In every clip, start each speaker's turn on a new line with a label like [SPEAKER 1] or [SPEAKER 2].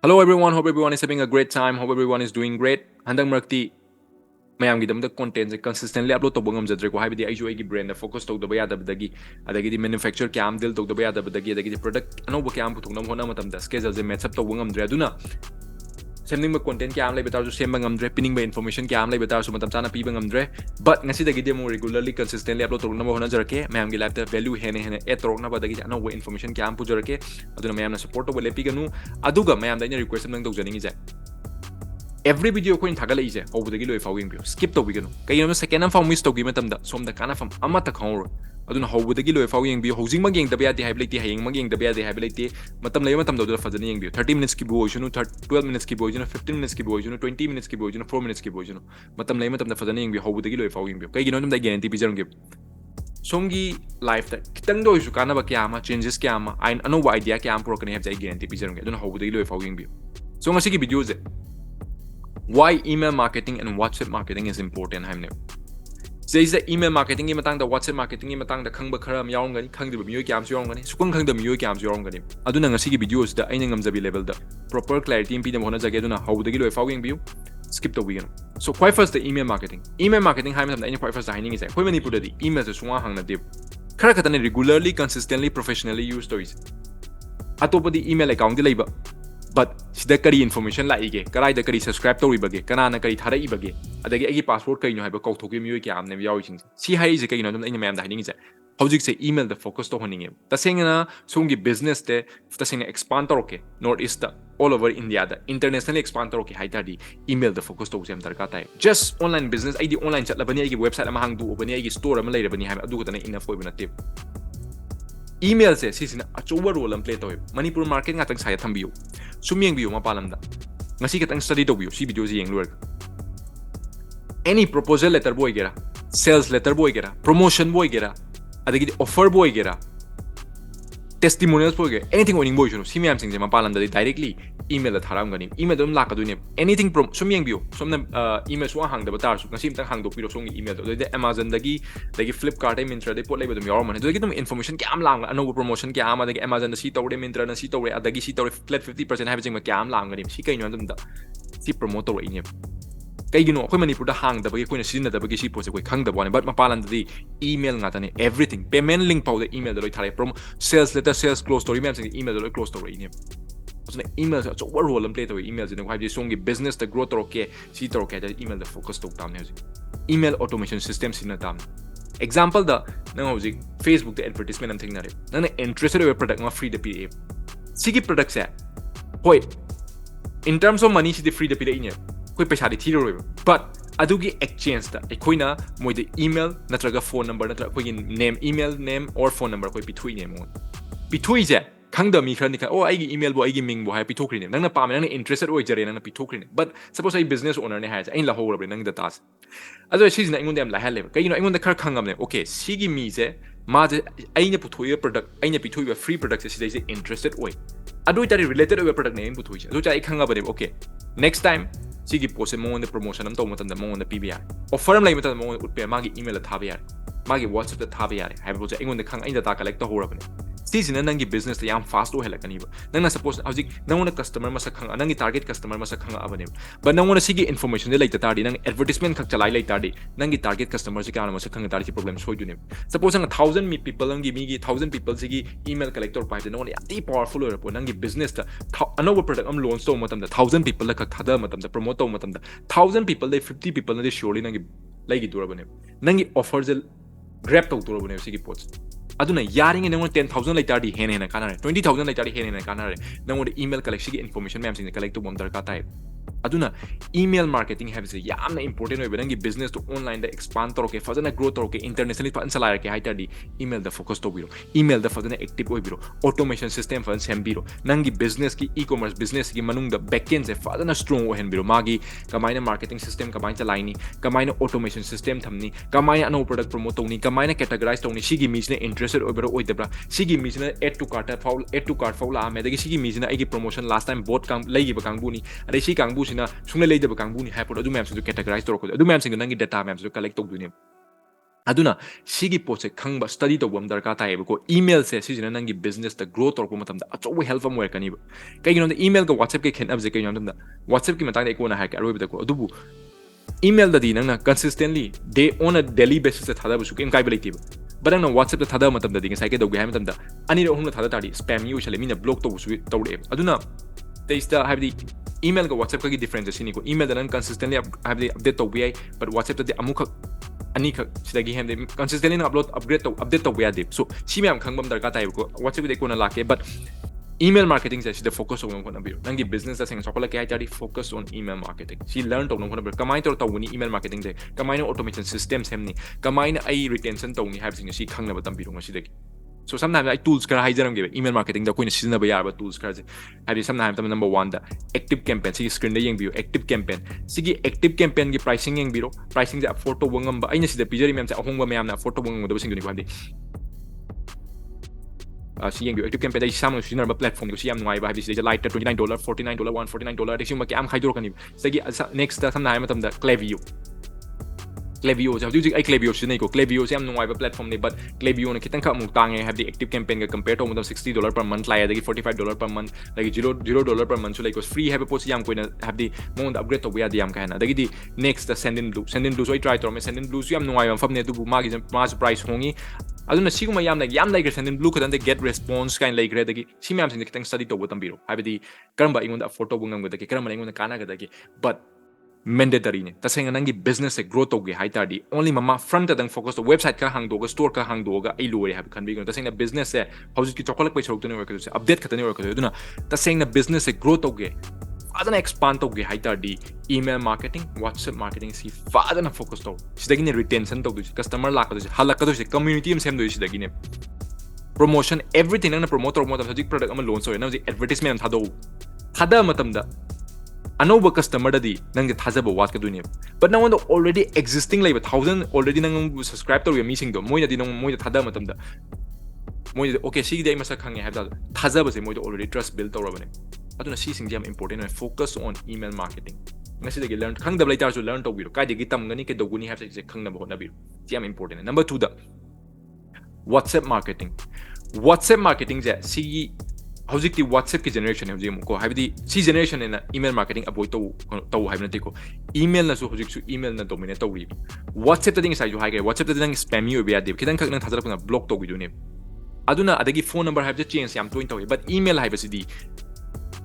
[SPEAKER 1] Hello everyone, hope everyone is having a great time, hope everyone is doing great. Handang marakti mayamgi damda content se consistently upload tawba ngamjadre ko haibidi aiju aigi brand da focus tawdaba yadabadagi adagidi manufacturer kyam deal tawdaba yadabadagi adagidi product anoba kyam puthokna hona matamda schedule je match up tawba ngamdre aduna sending content kyam lai betaw semba ngamdre pinning ba information kyam lai betaw matam chana piba ngamdre but ngasi dagi demo regularly consistently upload tawna hona jarake mayamgi life da value hene add tawna ba dagi anoba information kyam pu jarake aduna mayamna support tawba lepi ganu aduga mayam da request nang tawjaningi je every video ko in thagal ise hobudagi loi fawing bio skip to bigano kayino second and form miss to gi matam da som da kana fam amata khawro aduna hobudagi loi fawing bio hosing mag yeng da bya di haiblite hayeng mag yeng da bya di haiblite matam lei matam da fajani yeng bio 30 minutes ki bo junu 12 minutes ki bo junu 15 minutes ki bo junu 20 minutes ki bo junu 4 minutes ki bo junu matam lei matam da fajani yeng bio hobudagi loi fawing bio kayino nam da guarantee bijarum gi somgi life da kitang do isu kana ba kya ma changes kya ma ain ano idea kya am pro kane have jai guarantee bijarum gi aduna hobudagi loi fawing bio so ngasi ki video je why email marketing and WhatsApp marketing is important haimne is the email marketing gi matang da WhatsApp marketing gi matang da khangba khara am yaung gani khang de miyo kyam yaung gani sukang khang da miyo kyam yaung gani aduna ngasi gi videos da aina ngamjabi level da proper clarity impi dem hona jage aduna how da gi loi following view skip the weekend so quite first the email marketing haim da aina quite first da haining is koi manipur da di email se sunga hang na de khara khatane regularly consistently professionally use stories atopa di email account di leiba but sida kari information la ige karai da kari subscribe to ribage kana na kari thara ibage adagi agi password kai no haiba kauthoki miyo ki amne yawi sing si hai je kai no dum ina mayam da hining je hojik se email da focus to honing ta sengna sungi business te ta sengna expand to roke north east all over india da internationally expand to roke hai ta di email da focus to sem darka tai just online business id online chat labani agi website ama hang du obani agi store ama leirabani hai adu ko ta enough foi bana tip email se sisina achoba role am play toy manipur market nga tang saya thambiu sumyeng biu mapalam da ngasi ka tang study to biu si video ji yeng lur any proposal letter boy gera sales letter boy gera promotion boy gera adagi offer boy gera testimonials boy gera anything owning boy juno si myam sing je mapalam da directly email la tharam gani email dum la ka dune anything from sumyeng biu somna email so hang da batar su ngasi tang hang do piro song email do de amazon dagi flipkart ai mintra de pot leba dum yor man do dum information kyam lang ano promotion kyam adagi amazon da si tawre mintra na si tawre adagi si tawre flat 50% have jing ma kyam lang gani si kai no dum da si promote to ine kai gino khoi manipur da hang da bagi koi na sin da bagi si pose koi khang da bone but mapalan da di email nga tane everything payment link pau the email da loi thare promo sales letter sales close story mem sing email da loi close story ine so email so what role play to email in the songi business the growth okay see to okay email the focus to down email automation system sin tam example the nang hoji facebook the advertisement am thing na re nang interested in product ma free the pa sigi product se hoi in terms of money si the free the pa ine koi paisa di thiro but adugi exchange da koina moi the email natraga phone number natra koi name email name or phone number koi pithui ne mo pithui je khangda mi khani kha oh ai email bo ai ming bo hai pithokri ne nangna pam nangna interested oi jare nangna pithokri ne but suppose ai business owner ne ha ai la ho rabre nang da tas ado shi na ingon dem la hale kai no ingon da khar khangam ne okay sigi mi je ma je ai ne puthoi product ai ne pithoi free product se si interested oi ado itari related oi product ne puthoi je ado cha ai khanga ba ne okay next time sigi post mo on the promotion am to mo tan da mo on the pbr offer am lai mata mo utpe ma gi email tha ba yar ma gi whatsapp tha ba yar hai bo je ingon da khang ai da ta collect to ho rabane sisina nangi business ta yam fast o helakani ba nangna suppose hojik nangona customer masa khang nangi target customer masa khang abane but nangona sigi information de laita tardi nang advertisement khak chalai laita tardi nangi target customer se kana masa khang tardi problem soi dune suppose ang 1000 people nangi mi gi 1000 people sigi email collector pa de nangona yati powerful ora po nangi business ta another product am launch to matam da 1000 people la khak thada matam da promote to matam da 1000 people de 50 people na de surely nangi laigi dura bane nangi offers grab to dura bane sigi post aduna yaring ne 10000 like tardi hen hen kana 20000 like tardi hen hen kana nango email collection information ma'am sing collect to bom darka type aduna email marketing have is yamna important oi benangi business to online da expand toroke fazana grow toroke internationally fan salaya ke haitadi email da focus to biro email da fazana active oi biro automation system fan sem biro nangi business ki e-commerce business ki manung da backend se fazana strong o hen biro magi kamaina marketing system kamaina chalaini kamaina automation system thamni kamaina no product promote toni kamaina categorize toni sigi mijne interested oi biro oi debra sigi mijne add to cart faul a me dagi sigi mijne agi promotion last time bot kang lagi ba kang buni ade si kang bu sina sungle lei de ba kang buni hai pod adu ma'am su categorize to ko adu ma'am sing nangi data ma'am su collect to duni aduna sigi poche khangba study to bom darka ta ko email se sijina nangi business the growth or ko matam da acho help am work ani kai you know the email ko whatsapp ke khen ab je kai you know da whatsapp ki matang ko na ha ka ro bi ko adubu email da di nang na consistently day on a daily basis ta thada bu su kem kai belai ti but nang whatsapp ta thada matam da ding sai ke dogi ha matam da ani ro hum thada ta di spam usually mina block to su to re aduna they still have the email ko whatsapp ka gi difference sini ko email da nang consistently have the update to bi but whatsapp da amuk ani khak sidagi hem de consistently na update to ya de so si myam khangbam darka tai ko whatsapp de ko na lake but email marketing se the focus on ko na bi nangi business da sing sokola ke ai focus on email marketing si learn to no ko na bi kamai to ni email marketing de kamai na automation systems hem ni kamai na ai retention to ni have sing si khang na ba tam bi ro si de so sometimes I tools kara haijaram ge email marketing da koina sizna ba yarba tools kara je habi sometimes number 1 da active campaign si screen da yeng bi active campaign sigi active campaign gi pricing yeng biro pricing ja afford to wangam ba aina sida pijari mem sa ahongba mem na afford to wangam da sing ni ko handi si yeng bi active campaign da isam sinar ba platform ko si am nuai ba habi sida light $29 $49 $149 de sing ba am khaidor kani sigi next da sometimes tam da Klaviyo Klaviyo so I Klaviyo sinai ko Klaviyo se am nuai ba platform ne but Klaviyo na kitang ka mu tange have the active campaign ga compare to $60 per month lai adagi $45 per month like $0 per month so like was free have a post yam ko na have the mo upgrade to ya diam ka na adagi di next the send in blue so I try to me send in blue so am nuai am fam ne du ma gi mas price hongi aduna siguma yam like send in blue ko dan they get response kind like re adagi si yam sin kitang study to botam biro have the karamba ingon da photo bungam ga dagi karamba ingon kana ga dagi but mandatory ne taseng nangi business e grow to ge hai tardi only mama front adang focus to website ka hang do ga store ka hang do ga ai lore have kan bi taseng na business e how's ki chokolak pe chok to ne work to update khatani work to duna taseng na business e grow to ge adana expand to ge hai tardi email marketing whatsapp marketing si adana focus to sidagi ne retention to du customer la ka do halak ka do community em sem do sidagi ne promotion everything na promote hojik product am launch so na advertisement thado thada matam da another customer da di nang thajaba wat ka dunia but now on the already existing like 1000 already nang subscribe to your meeting do moi di nang moi thada matam da moi okay si dai masa khange have da thajaba se moi already trust build to rabane aduna si sing jam important and focus on email marketing ngasi da learn khang da lai tar so learn to biro kai de gi tam ngani ke doguni have se khang na bo na biro jam important number 2 da WhatsApp marketing ja si howjikti WhatsApp ki generation howji ko habidi si generation na email marketing avoid to habna tiko email na so howjik su email na dominate to ri WhatsApp ta ding sai jo hai ga WhatsApp ta ding spammy obi ade kidan khak nang thajara na block to gi du ne aduna adagi phone number have change yam to but email habidi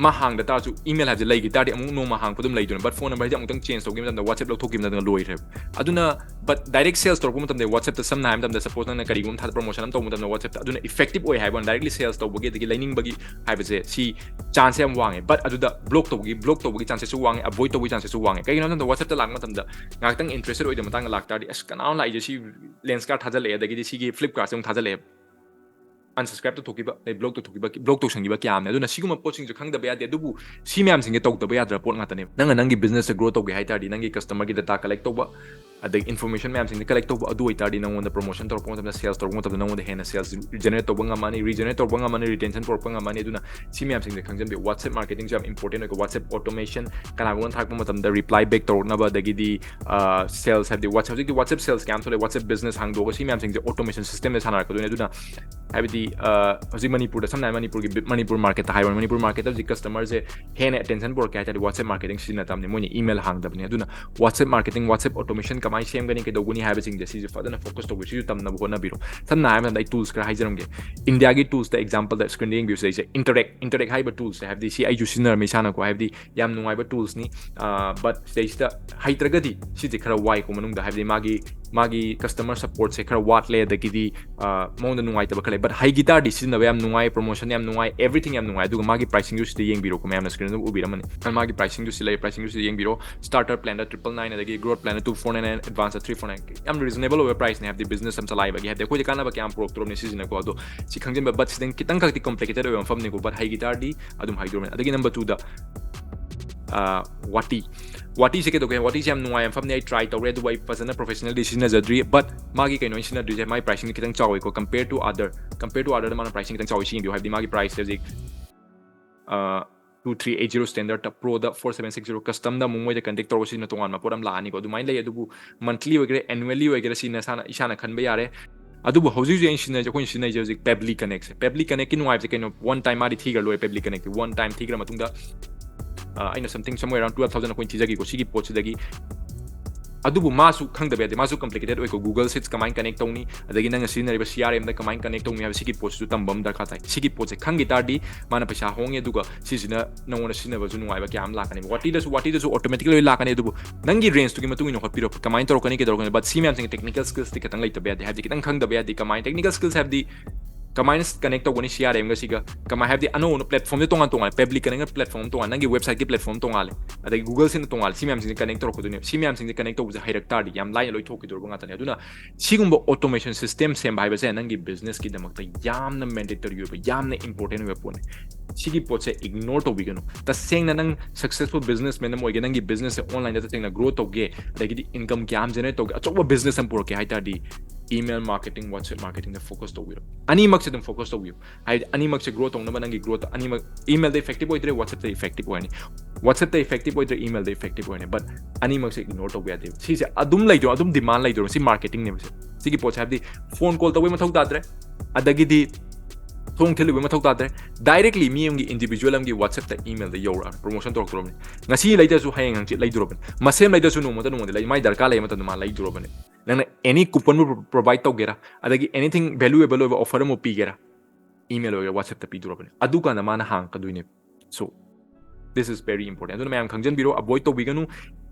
[SPEAKER 1] ma hang da ta su email have lagi ta de amu no ma hang pudum lai dun but phone number ja amutang change to gi da WhatsApp lok thokim da loi re aduna but direct sales to ko da WhatsApp ta some time da suppose na kari gum tha promotion am to da WhatsApp ta aduna effective oi hai bon directly sales to bagi da lining bagi hai ba se si chance am wang but adu da block to bagi chance su wang avoid to chance su wang kai na da WhatsApp ta lang ma da ngak tang interested oi da matang lak ta di as kana lai je si lens card tha le da gi si gi Flipkart sung tha le unsubscribe to thokiba block to thokiba block to sangiba kyam ne aduna siguma poaching jo khang da ba ya de dubu si myam singe tok da ba ya dra pot ngata ne nangi business grow to ge hai ta di nangi customer gi data collect to ba the information myam sing collect to adu ita di nang on the promotion to point of the sales to point of the nang on the hen sales generate to banga money regenerate to banga money retention to banga money aduna si myam sing khang jan be WhatsApp marketing jam important like WhatsApp automation kana gon thak matam the reply back to na ba dagi di sales have the WhatsApp sales scam to WhatsApp business hang do si myam sing the automation system is hanar ka aduna have the hoji Manipur da samna Manipur market ta high Manipur market of the customers hen attention por ka ta WhatsApp marketing sin na tam ne mo ni email hang da ne aduna WhatsApp marketing WhatsApp automation kamai sem gani ke doguni have sing this is further focus to which you tam na bo na biro tam na am tools kra haijaram ge India gi tools the example that screening view say interact hyper tools have the ci user me sana ko have the yam nungai ba tools ni but stage the haitragadi si de khara wai ko manung da have the magi customer support se khara wat le da gi di mo na nungai ta ba khale but hai guitar di sin na yam nungai promotion yam nungai everything yam nungai du magi pricing use de yeng biro ko yam na screen u bira mani kan magi pricing use le pricing use de yeng biro starter plan da 999 da gi growth plan da 249 advanced 349 yam reasonable over price ne have the business am salai ba gi have de ko de kana ba kyam pro trom ne season ko do si khangjen ba but sideng kitang ka ti complicated over fam ne ko but hai guitar di adum hai drum adagi number 2 da wati se ke do wati jam nuai am fam ne try to read way fazana professional decision as a dream but magi kai no sin na my pricing kitang chawi ko compared to other man pricing kitang chawi sin you have the magi price as 2380 standard ta pro da 4760 custom da mumoi da contact tawro si na tongan ma poram la ani ko du mai lay adu monthly ogre annually ogre si na sana isana khanba yare adubu hauji ju sin na ko sin na je pebly connect pebly connect ki nuai je keno one time ari thiga loy pebly connect one time thigra matungda aina something somewhere around 12000 ko chi jagi ko sigi poch dagi adubu masu khangda be masu complicated oi ko google sheets kamai connect tawni adagi nang sin na crm da kamai connect tawni ha sigi poch ju tambam da kha tai sigi poch khangi tardi mana paisa honge duga sisina nangona sinna ba ju nuai ba kyam lakani wati da su automatically lakani adubu nangi range tu ki matung ino khapiro kamai torokani ke torokani but simyam sing technical skills ti katang laita be ha di kitang khangda be di kamai technical skills have the kamai connect tawni crm ga siga kamai have the ano platform de tongan tongan public connect platform tongan nangi website ki platform tongan adagi google sin tongan simyam sing connect torok dune simyam sing connect to hairak tardi yam lai loi thoki dor nga tane aduna sigumba automation system sem bai ba se nangi business ki damakta yamna mandatory ba yamna important we pone sigi poche ignore to bigano ta seng na nang successful businessman mo ge nangi business online da seng na growth of ge adagi income kyam generate to achoba business am pur ke haita di email marketing whatsapp marketing the focus to wir ani mak se dum focus to wir hai ani mak se growth ong na banangi growth ani mak email the effective oidre whatsapp the effective oini whatsapp the effective oidre email the effective oini but ani mak se ignore to wir de si se adum lai do adum demand lai do si marketing ne se sigi poche have the phone call to we mathau dadre adagi di thong thelu we mathau dadre directly mi amgi individual amgi whatsapp the email the your promotion to ro ngasi lai da su hayang ang lai duro masem lai da su no mo no lai mai darka lai mata ma lai duro nang any coupon provide to gera adagi anything valuable over offer mo pi gera email or whatsapp ta pi duro adu kana mana hang ka duine so this is very important aduna mayam khangjan biro avoid to biganu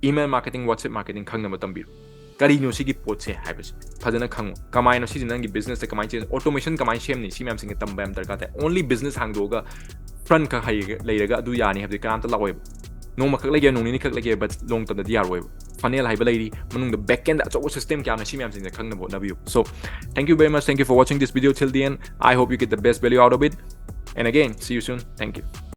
[SPEAKER 1] email marketing whatsapp marketing khangna matam biro kari no sigi poche habis phajana khang kamai no sigi nangi business te kamai change automation kamai shem ni simyam sing tam bam darka ta only business hang doga front ka hai leiraga adu yani habdi kam ta lawai no makak lagi no ni khak lagi but long term da diar wai funnel hai balai manung the back end acho system kya na simyam sing khang na bo na view so thank you very much, thank you for watching this video till the end. I hope you get the best value out of it, and again see you soon. Thank you.